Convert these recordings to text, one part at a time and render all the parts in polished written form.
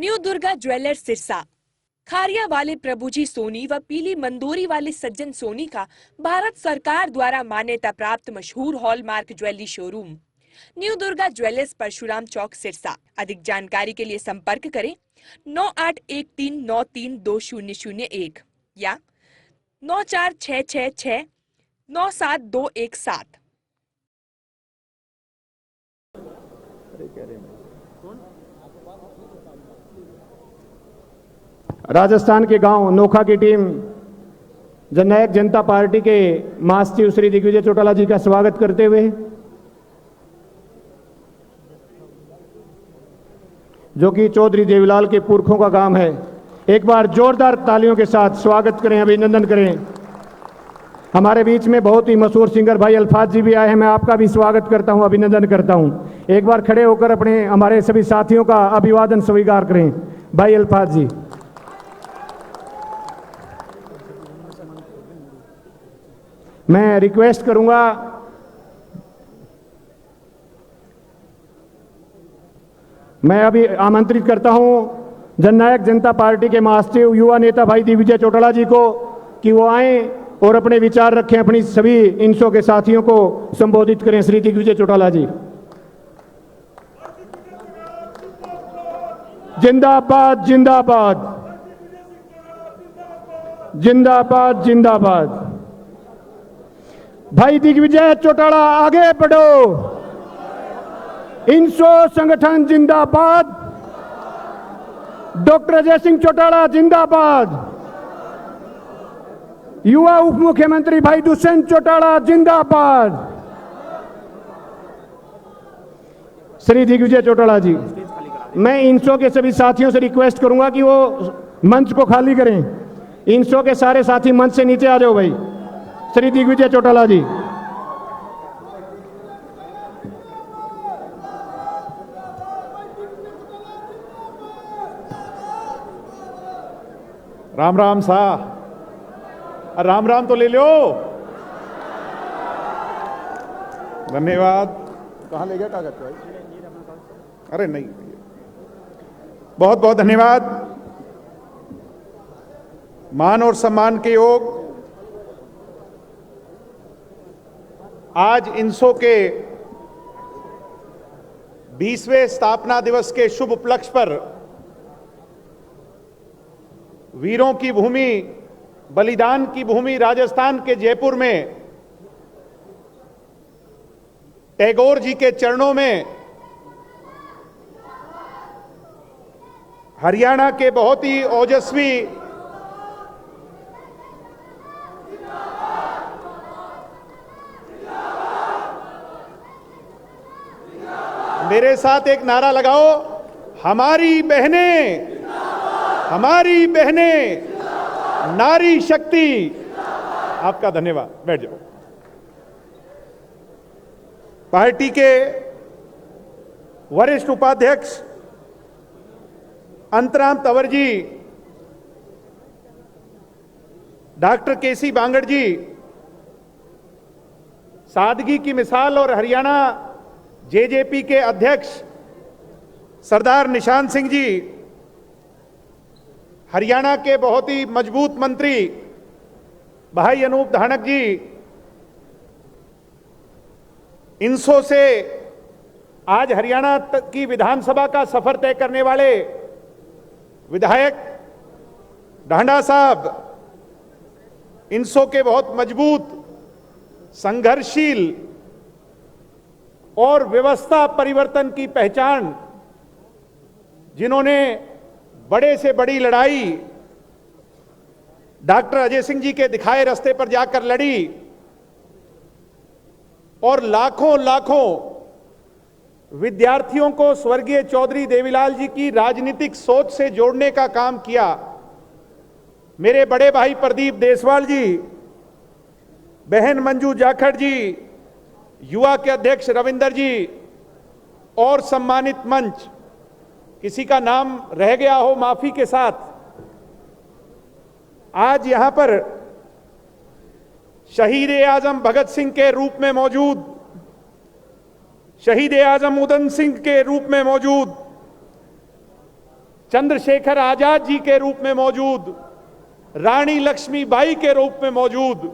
New Durga jewellers Sirsa. Kharia वाले प्रभुजी सोनी व पीली मंदोरी वाले सज्जन सोनी का भारत सरकार द्वारा मान्यता प्राप्त मशहूर hallmark jewellery showroom new Durga jewellers Parshuram Chowk Sirsa. अधिक जानकारी के लिए संपर्क करें 9813932001 या 9466697217। राजस्थान के गांव नोखा की टीम जननायक जनता पार्टी के महासचिव श्री दिग्विजय चौटाला जी का स्वागत करते हुए, जो कि चौधरी देवीलाल के पुरखों का काम है, एक बार जोरदार तालियों के साथ स्वागत करें, अभिनंदन करें। हमारे बीच में बहुत ही मशहूर सिंगर भाई अल्फाज जी भी आए हैं, मैं आपका भी स्वागत करता हूं, अभिनंदन करता हूं। एक बार खड़े होकर अपने हमारे सभी साथियों का अभिवादन स्वीकार करें। भाई अल्फाज जी। मैं रिक्वेस्ट करूंगा मैं अभी आमंत्रित करता हूं जननायक जनता पार्टी के महासचिव युवा नेता भाई दिग्विजय चौटाला जी को कि वो आए और अपने विचार रखें, अपनी सभी इंसो के साथियों को संबोधित करें। श्री दिग्विजय चौटाला जी। जिंदाबाद जिंदाबाद जिंदाबाद जिंदाबाद। भाई दिग्विजय चौटाला आगे बढ़ो, इंसो संगठन जिंदाबाद, डॉक्टर अजय सिंह चौटाला जिंदाबाद, युवा उप मुख्यमंत्री भाई दुष्यंत चौटाला जिंदाबाद। श्री दिग्विजय चौटाला जी, मैं इंसो के सभी साथियों से रिक्वेस्ट करूंगा कि वो मंच को खाली करें। इंसो के सारे साथी मंच से नीचे आ जाओ भाई। श्री दिग्विजय चौटाला जी। राम राम सा, राम राम तो ले लो। धन्यवाद। कहाँ ले गया कागज भाई? अरे नहीं, बहुत बहुत धन्यवाद। मान और सम्मान के योग आज इंसो के 20वें स्थापना दिवस के शुभ उपलक्ष्य पर वीरों की भूमि, बलिदान की भूमि राजस्थान के जयपुर में टैगोर जी के चरणों में हरियाणा के बहुत ही ओजस्वी मेरे साथ एक नारा लगाओ, हमारी बहनें, हमारी बहनें, नारी शक्ति। आपका धन्यवाद। बैठ जाओ। पार्टी के वरिष्ठ उपाध्यक्ष अंतराम तंवर जी, डॉक्टर केसी बांगड़ जी, सादगी की मिसाल और हरियाणा जेजेपी के अध्यक्ष सरदार निशान सिंह जी, हरियाणा के बहुत ही मजबूत मंत्री भाई अनूप धानक जी, इंसो से आज हरियाणा की विधानसभा का सफर तय करने वाले विधायक ढांडा साहब, इंसो के बहुत मजबूत, संघर्षशील और व्यवस्था परिवर्तन की पहचान, जिन्होंने बड़े से बड़ी लड़ाई डॉक्टर अजय सिंह जी के दिखाए रास्ते पर जाकर लड़ी और लाखों लाखों विद्यार्थियों को स्वर्गीय चौधरी देवीलाल जी की राजनीतिक सोच से जोड़ने का काम किया। मेरे बड़े भाई प्रदीप देसवाल जी, बहन मंजू जाखड़ जी, युवा के अध्यक्ष रविंदर जी और सम्मानित मंच, किसी का नाम रह गया हो माफी के साथ, आज यहां पर शहीद ए आजम भगत सिंह के रूप में मौजूद, शहीद ए आजम उधम सिंह के रूप में मौजूद चंद्रशेखर आजाद जी के रूप में मौजूद, रानी लक्ष्मीबाई के रूप में मौजूद,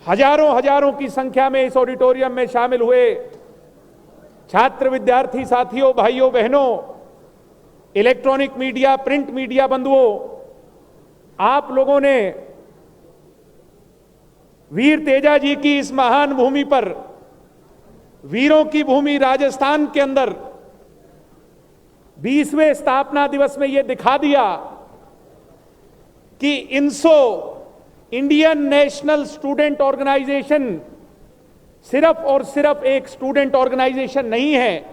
हजारों हजारों की संख्या में इस ऑडिटोरियम में शामिल हुए छात्र विद्यार्थी साथियों, भाइयों बहनों, इलेक्ट्रॉनिक मीडिया, प्रिंट मीडिया बंधुओं, आप लोगों ने वीर तेजा जी की इस महान भूमि पर, वीरों की भूमि राजस्थान के अंदर 20वें स्थापना दिवस में यह दिखा दिया कि INSO, Indian National Student Organisation, सिर्फ और सिर्फ एक स्टूडेंट ऑर्गेनाइजेशन नहीं है,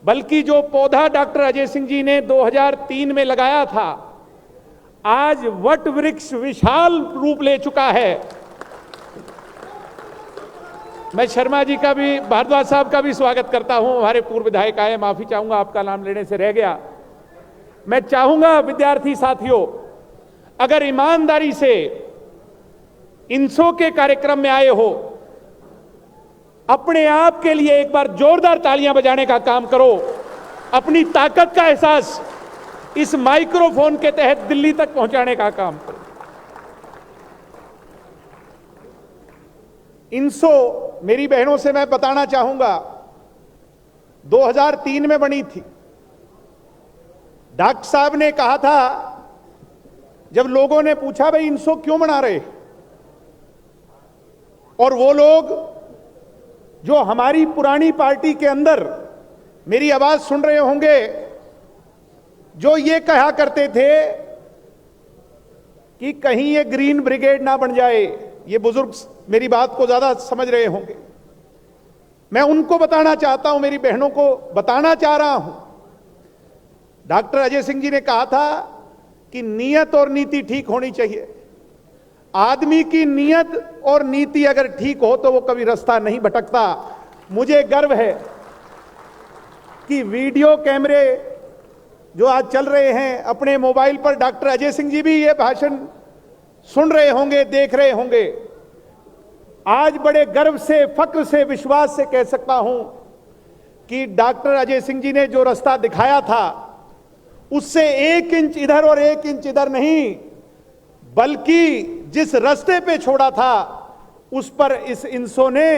बल्कि जो पौधा डॉक्टर अजय सिंह जी ने 2003 में लगाया था, आज वट वृक्ष विशाल रूप ले चुका है। मैं शर्मा जी का भी, भारद्वाज साहब का भी स्वागत करता हूं। हमारे पूर्व विधायक आए, माफी चाहूंगा आपका नाम लेने से रह गया। मैं चाहूंगा विद्यार्थी साथियों, अगर ईमानदारी से इनसो के कार्यक्रम में आए हो, अपने आप के लिए एक बार जोरदार तालियां बजाने का काम करो। अपनी ताकत का एहसास इस माइक्रोफोन के तहत दिल्ली तक पहुंचाने का काम करो। इनसो, मेरी बहनों से मैं बताना चाहूंगा, 2003 में बनी थी। डॉक्टर साहब ने कहा था, जब लोगों ने पूछा भाई इनसो क्यों बना रहे, और वो लोग जो हमारी पुरानी पार्टी के अंदर मेरी आवाज सुन रहे होंगे, जो ये कहा करते थे कि कहीं ये ग्रीन ब्रिगेड ना बन जाए, ये बुजुर्ग मेरी बात को ज्यादा समझ रहे होंगे। मैं उनको बताना चाहता हूं, मेरी बहनों को बताना चाह रहा हूं, डॉक्टर अजय सिंह जी ने कहा था कि नीयत और नीति ठीक होनी चाहिए। आदमी की नीयत और नीति अगर ठीक हो तो वो कभी रास्ता नहीं भटकता। मुझे गर्व है कि वीडियो कैमरे जो आज चल रहे हैं अपने मोबाइल पर, डॉक्टर अजय सिंह जी भी ये भाषण सुन रहे होंगे, देख रहे होंगे। आज बड़े गर्व से, फक्र से, विश्वास से कह सकता हूं कि डॉक्टर अजय सिंह जी ने जो रास्ता दिखाया था, उससे 1 इंच इधर और 1 इंच इधर नहीं, बल्कि जिस रास्ते पे छोड़ा था उस पर इस इनसो ने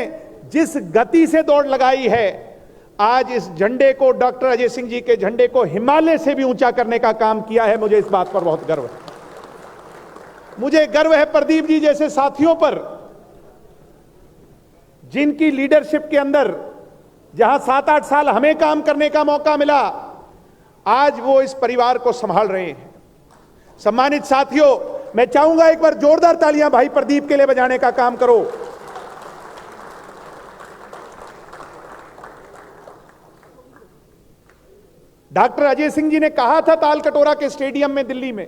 जिस गति से दौड़ लगाई है, आज इस झंडे को, डॉक्टर अजय सिंह जी के झंडे को हिमालय से भी ऊंचा करने का काम किया है। मुझे इस बात पर बहुत गर्व है। मुझे गर्व है प्रदीप जी जैसे साथियों पर, जिनकी लीडरशिप के अंदर जहां 7-8 साल हमें काम करने का मौका मिला, आज वो इस परिवार को संभाल रहे हैं। सम्मानित साथियों, मैं चाहूंगा एक बार जोरदार तालियां भाई प्रदीप के लिए बजाने का काम करो। डॉक्टर अजय सिंह जी ने कहा था तालकटोरा के स्टेडियम में दिल्ली में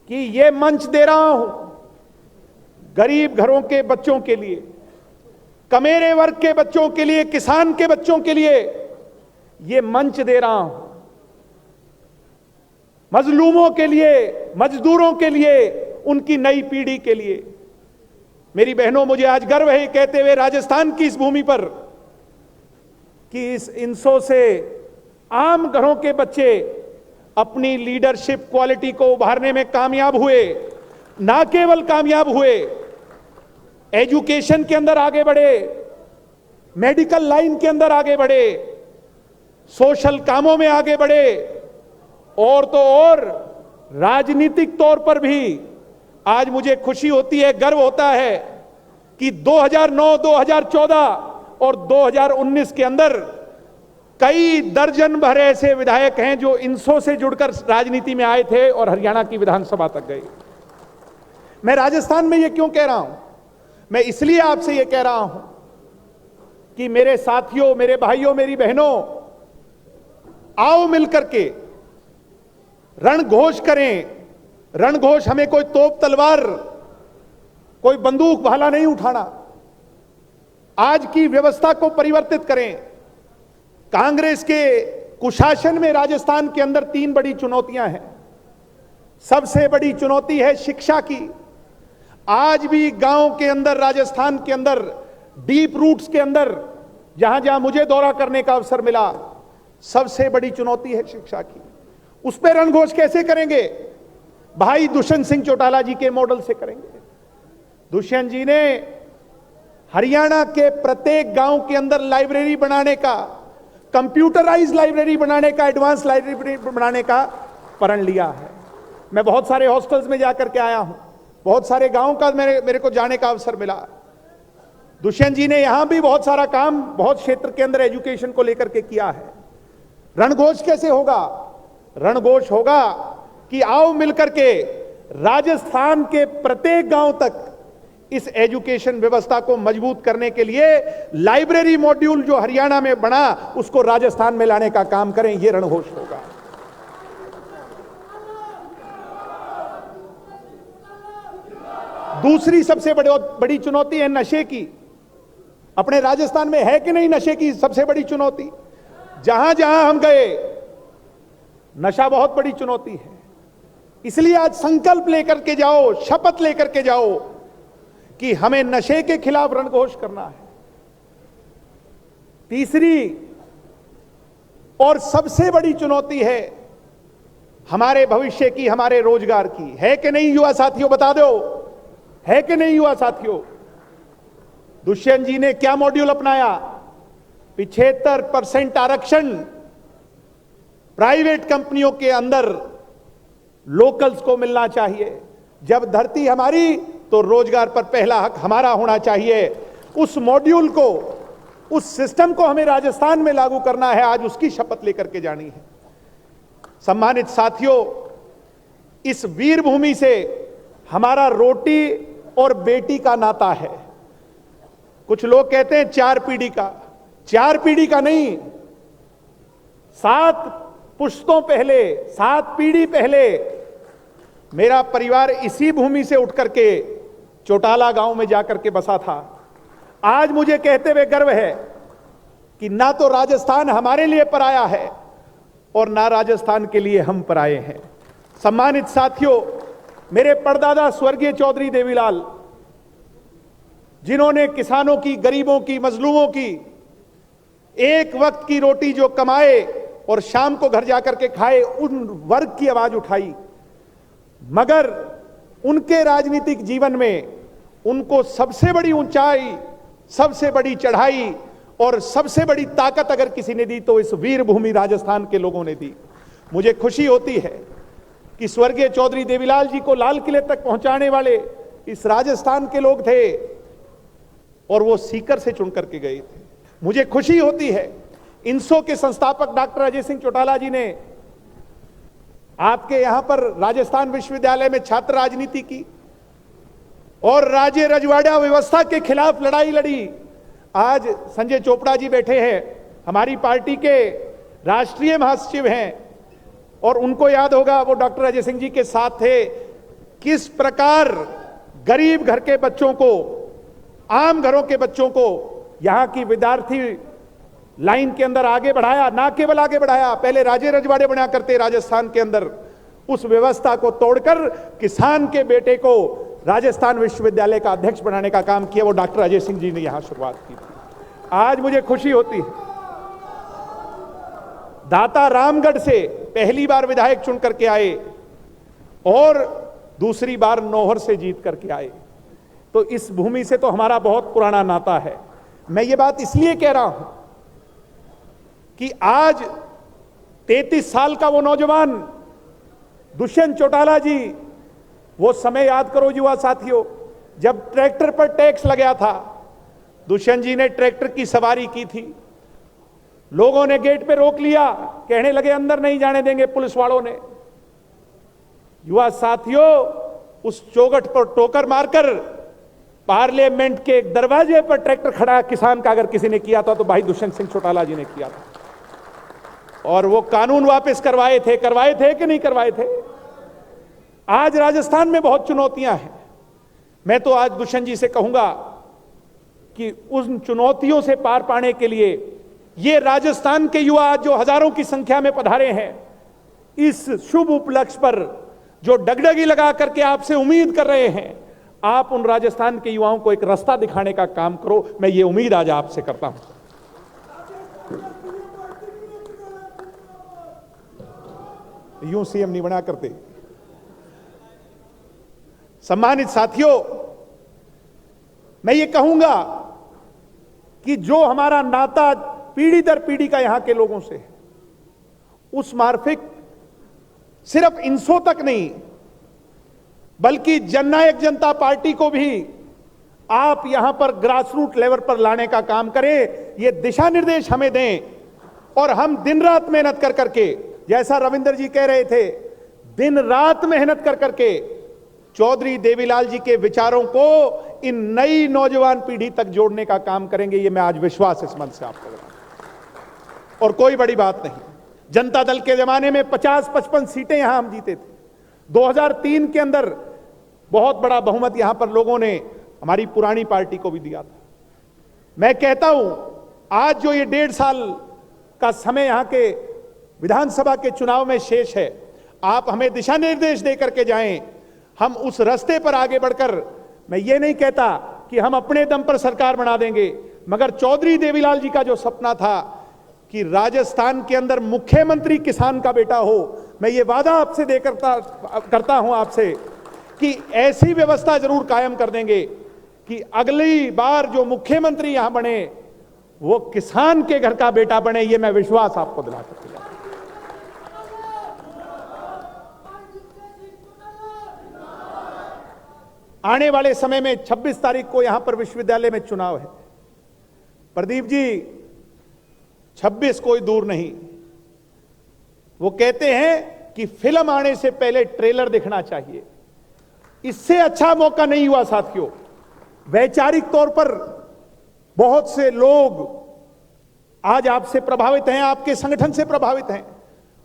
कि ये मंच दे रहा हूं गरीब घरों के बच्चों के लिए, कमेरे वर्ग के बच्चों के लिए, किसान के बच्चों के लिए ये मंच दे रहा हूं, मजलूमों के लिए, मजदूरों के लिए, उनकी नई पीढ़ी के लिए। मेरी बहनों, मुझे आज गर्व है कहते हुए राजस्थान की इस भूमि पर कि इस इनसो से आम घरों के बच्चे अपनी लीडरशिप क्वालिटी को उभारने में कामयाब हुए। ना केवल कामयाब हुए, एजुकेशन के अंदर आगे बढ़े, मेडिकल लाइन के अंदर आगे बढ़े, सोशल कामों में आगे बढ़े, और तो और राजनीतिक तौर पर भी आज मुझे खुशी होती है, गर्व होता है कि 2009, 2014 और 2019 के अंदर कई दर्जन भर ऐसे विधायक हैं जो इनसो से जुड़कर राजनीति में आए थे और हरियाणा की विधानसभा तक गए। मैं राजस्थान में ये क्यों कह रहा हूं? मैं इसलिए आपसे ये कह रहा हूं कि मेरे साथियों, मेरे भाइयों, मेरी बहनों, आओ मिलकर के रणघोष करें। रणघोष हमें कोई तोप तलवार, कोई बंदूक भाला नहीं उठाना। आज की व्यवस्था को परिवर्तित करें। कांग्रेस के कुशासन में राजस्थान के अंदर 3 बड़ी चुनौतियां हैं। सबसे बड़ी चुनौती है शिक्षा की। आज भी गांव के अंदर, राजस्थान के अंदर, डीप रूट्स के अंदर, जहां जहां मुझे दौरा करने का अवसर मिला, सबसे बड़ी चुनौती है शिक्षा की। उस पर रणघोष कैसे करेंगे? भाई दुष्यंत सिंह चौटाला जी के मॉडल से करेंगे। दुष्यंत जी ने हरियाणा के प्रत्येक गांव के अंदर लाइब्रेरी बनाने का, कंप्यूटराइज लाइब्रेरी बनाने का, एडवांस लाइब्रेरी बनाने का प्रण लिया है। मैं बहुत सारे हॉस्टल्स में जाकर के आया हूं, बहुत सारे गांवों का मेरे को जाने का अवसर मिला। दुष्यंत जी ने यहां भी बहुत सारा काम बहुत क्षेत्र के अंदर एजुकेशन को लेकर के किया है। रणघोष कैसे होगा? रणघोष होगा कि आओ मिलकर के राजस्थान के प्रत्येक गांव तक इस एजुकेशन व्यवस्था को मजबूत करने के लिए लाइब्रेरी मॉड्यूल जो हरियाणा में बना उसको राजस्थान में लाने का काम करें। यह रणघोष होगा। दूसरी सबसे बड़ी चुनौती है नशे की। अपने राजस्थान में है कि नहीं नशे की सबसे बड़ी चुनौती? जहां जहां हम गए नशा बहुत बड़ी चुनौती है। इसलिए आज संकल्प लेकर के जाओ, शपथ लेकर के जाओ कि हमें नशे के खिलाफ रणघोष करना है। तीसरी और सबसे बड़ी चुनौती है हमारे भविष्य की, हमारे रोजगार की। है कि नहीं युवा साथियों? बता दो, है कि नहीं युवा साथियों? दुष्यंत जी ने क्या मॉड्यूल अपनाया? 75% आरक्षण प्राइवेट कंपनियों के अंदर लोकल्स को मिलना चाहिए। जब धरती हमारी तो रोजगार पर पहला हक हमारा होना चाहिए। उस मॉड्यूल को, उस सिस्टम को हमें राजस्थान में लागू करना है। आज उसकी शपथ लेकर के जानी है। सम्मानित साथियों, इस वीर भूमि से हमारा रोटी और बेटी का नाता है। कुछ लोग कहते हैं 4 पीढ़ी का। 4 पीढ़ी का नहीं, 7 पुश्तों पहले, 7 पीढ़ी पहले मेरा परिवार इसी भूमि से उठ करके चौटाला गांव में जाकर के बसा था। आज मुझे कहते हुए गर्व है कि ना तो राजस्थान हमारे लिए पराया है और ना राजस्थान के लिए हम पराए हैं। सम्मानित साथियों, मेरे परदादा स्वर्गीय चौधरी देवीलाल, जिन्होंने किसानों की, गरीबों की, मजलूमों की एक वक्त की रोटी जो कमाए और शाम को घर जाकर के खाए, उन वर्ग की आवाज उठाई। मगर उनके राजनीतिक जीवन में उनको सबसे बड़ी ऊंचाई, सबसे बड़ी चढ़ाई और सबसे बड़ी ताकत अगर किसी ने दी तो इस वीर भूमि राजस्थान के लोगों ने दी। मुझे खुशी होती है कि स्वर्गीय चौधरी देवीलाल जी को लाल किले तक पहुंचाने वाले इस राजस्थान के लोग थे और वो सीकर से चुन करके गए थे। मुझे खुशी होती है इनसो के संस्थापक डॉक्टर अजय सिंह चौटाला जी ने आपके यहां पर राजस्थान विश्वविद्यालय में छात्र राजनीति की और राज्य रजवाड़ा व्यवस्था के खिलाफ लड़ाई लड़ी। आज संजय चोपड़ा जी बैठे हैं, हमारी पार्टी के राष्ट्रीय महासचिव हैं, और उनको याद होगा वो डॉक्टर अजय सिंह जी के साथ थे। किस प्रकार गरीब घर के बच्चों को, आम घरों के बच्चों को यहां की विद्यार्थी लाइन के अंदर आगे बढ़ाया। ना केवल आगे बढ़ाया, पहले राज्य रजवाड़े बना करते राजस्थान के अंदर, उस व्यवस्था को तोड़कर किसान के बेटे को राजस्थान विश्वविद्यालय का अध्यक्ष बनाने का काम किया। वो डॉक्टर अजय सिंह जी ने यहां शुरुआत की थी। आज मुझे खुशी होती है दाता रामगढ़ से पहली बार विधायक चुन करके आए और दूसरी बार नौहर से जीत करके आए। तो इस भूमि से तो हमारा बहुत पुराना नाता है। मैं ये बात इसलिए कह रहा हूं कि आज 33 साल का वो नौजवान दुष्यंत चौटाला जी, वो समय याद करो युवा साथियों, जब ट्रैक्टर पर टैक्स लगा था, दुष्यंत जी ने ट्रैक्टर की सवारी की थी। लोगों ने गेट पे रोक लिया, कहने लगे अंदर नहीं जाने देंगे पुलिस वालों ने। युवा साथियों, उस चौखट पर टोकर मारकर पार्लियामेंट के दरवाजे पर ट्रैक्टर खड़ा किसान का अगर किसी ने किया था तो भाई दुष्यंत सिंह चौटाला जी ने किया था। और वो कानून वापस करवाए थे कि नहीं करवाए थे। आज राजस्थान में बहुत चुनौतियां हैं। मैं तो आज दुष्यंत जी से कहूंगा कि उन चुनौतियों से पार पाने के लिए ये राजस्थान के युवा जो हजारों की संख्या में पधारे हैं, इस शुभ उपलक्ष्य पर जो डगडगी लगा करके आपसे उम्मीद कर रहे हैं, आप उन राजस्थान के युवाओं को एक रास्ता दिखाने का काम करो। मैं ये उम्मीद आज आपसे करता हूं। यूं सीएम नहीं बना करते। सम्मानित साथियों, मैं ये कहूंगा कि जो हमारा नाता पीढ़ी दर पीढ़ी का यहां के लोगों से है, उस मार्फिक सिर्फ इंसो तक नहीं बल्कि जननायक जनता पार्टी को भी आप यहां पर ग्रास रूट लेवल पर लाने का काम करें, ये दिशा निर्देश हमें दें और हम दिन रात मेहनत कर करके, जैसा रविंदर जी कह रहे थे, दिन रात मेहनत कर करके चौधरी देवीलाल जी के विचारों को इन नई नौजवान पीढ़ी तक जोड़ने का काम करेंगे। ये मैं आज विश्वास इस मंच से आपको दे रहा हूं। और कोई बड़ी बात नहीं, जनता दल के जमाने में 50-55 सीटें यहां हम जीते थे। 2003 के अंदर बहुत बड़ा बहुमत यहां पर लोगों ने हमारी पुरानी पार्टी को भी दिया था। मैं कहता हूं, आज जो ये 1.5 साल का समय यहां के विधानसभा के चुनाव में शेष है, आप हमें दिशा निर्देश दे करके जाएं, हम उस रास्ते पर आगे बढ़कर, मैं ये नहीं कहता कि हम अपने दम पर सरकार बना देंगे, मगर चौधरी देवीलाल जी का जो सपना था कि राजस्थान के अंदर मुख्यमंत्री किसान का बेटा हो, मैं ये वादा आपसे करता हूं आपसे कि ऐसी व्यवस्था जरूर कायम कर देंगे कि अगली बार जो मुख्यमंत्री यहां बने वो किसान के घर का बेटा बने। ये मैं विश्वास आपको दिला सकता हूं। आने वाले समय में 26 तारीख को यहां पर विश्वविद्यालय में चुनाव है। प्रदीप जी, 26 कोई दूर नहीं। वो कहते हैं कि फिल्म आने से पहले ट्रेलर दिखना चाहिए। इससे अच्छा मौका नहीं हुआ साथियों। वैचारिक तौर पर बहुत से लोग आज आपसे प्रभावित हैं, आपके संगठन से प्रभावित हैं,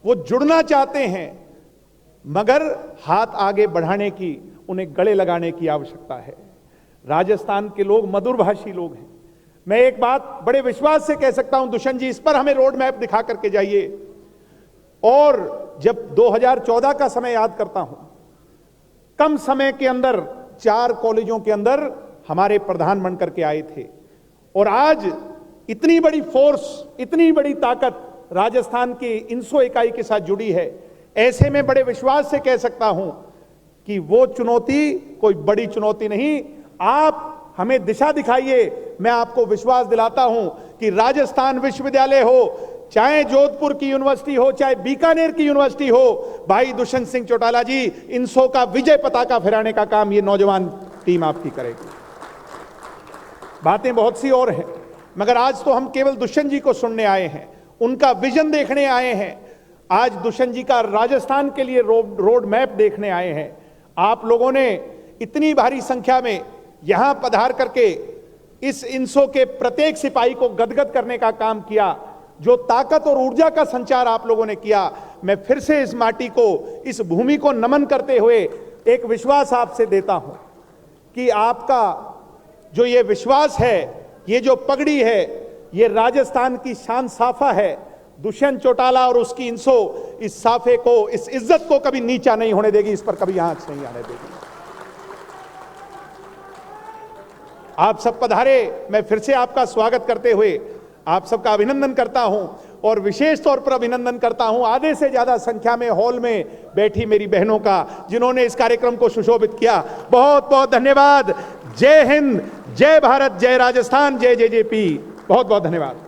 वो जुड़ना चाहते हैं, मगर हाथ आगे बढ़ाने की, उन्हें गले लगाने की आवश्यकता है। राजस्थान के लोग मधुरभाषी लोग हैं। मैं एक बात बड़े विश्वास से कह सकता हूं, दुष्यंत जी, इस पर हमें रोड मैप दिखा करके जाइए। और जब 2014 का समय याद करता हूं, कम समय के अंदर 4 कॉलेजों के अंदर हमारे प्रधान बन करके आए थे, और आज इतनी बड़ी फोर्स, इतनी बड़ी ताकत राजस्थान की इंसो इकाई के साथ जुड़ी है। ऐसे में बड़े विश्वास से कह सकता हूं कि वो चुनौती कोई बड़ी चुनौती नहीं। आप हमें दिशा दिखाइए। मैं आपको विश्वास दिलाता हूं कि राजस्थान विश्वविद्यालय हो, चाहे जोधपुर की यूनिवर्सिटी हो, चाहे बीकानेर की यूनिवर्सिटी हो, भाई दुष्यंत सिंह चौटाला जी, इंसो का विजय पताका फहराने का काम ये नौजवान टीम आपकी करेगी। बातें बहुत सी और हैं, मगर आज तो हम केवल दुष्यंत जी को सुनने आए हैं, उनका विजन देखने आए हैं। आज दुष्यंत जी का राजस्थान के लिए रोड मैप देखने आए हैं। आप लोगों ने इतनी भारी संख्या में यहां पधार करके इस इंसो के प्रत्येक सिपाही को गदगद करने का काम किया। जो ताकत और ऊर्जा का संचार आप लोगों ने किया, मैं फिर से इस माटी को, इस भूमि को नमन करते हुए एक विश्वास आपसे देता हूं कि आपका जो ये विश्वास है, ये जो पगड़ी है, ये राजस्थान की शान साफा है। दुष्यंत चौटाला और उसकी इंसो इस साफे को, इस इज्जत को कभी नीचा नहीं होने देगी, इस पर कभी आंच नहीं आने देगी। आप सब पधारे, मैं फिर से आपका स्वागत करते हुए आप सबका अभिनंदन करता हूं, और विशेष तौर पर अभिनंदन करता हूं आधे से ज्यादा संख्या में हॉल में बैठी मेरी बहनों का, जिन्होंने इस कार्यक्रम को सुशोभित किया। बहुत बहुत धन्यवाद। जय हिंद, जय भारत, जय राजस्थान, जय जेजेपी। बहुत बहुत धन्यवाद।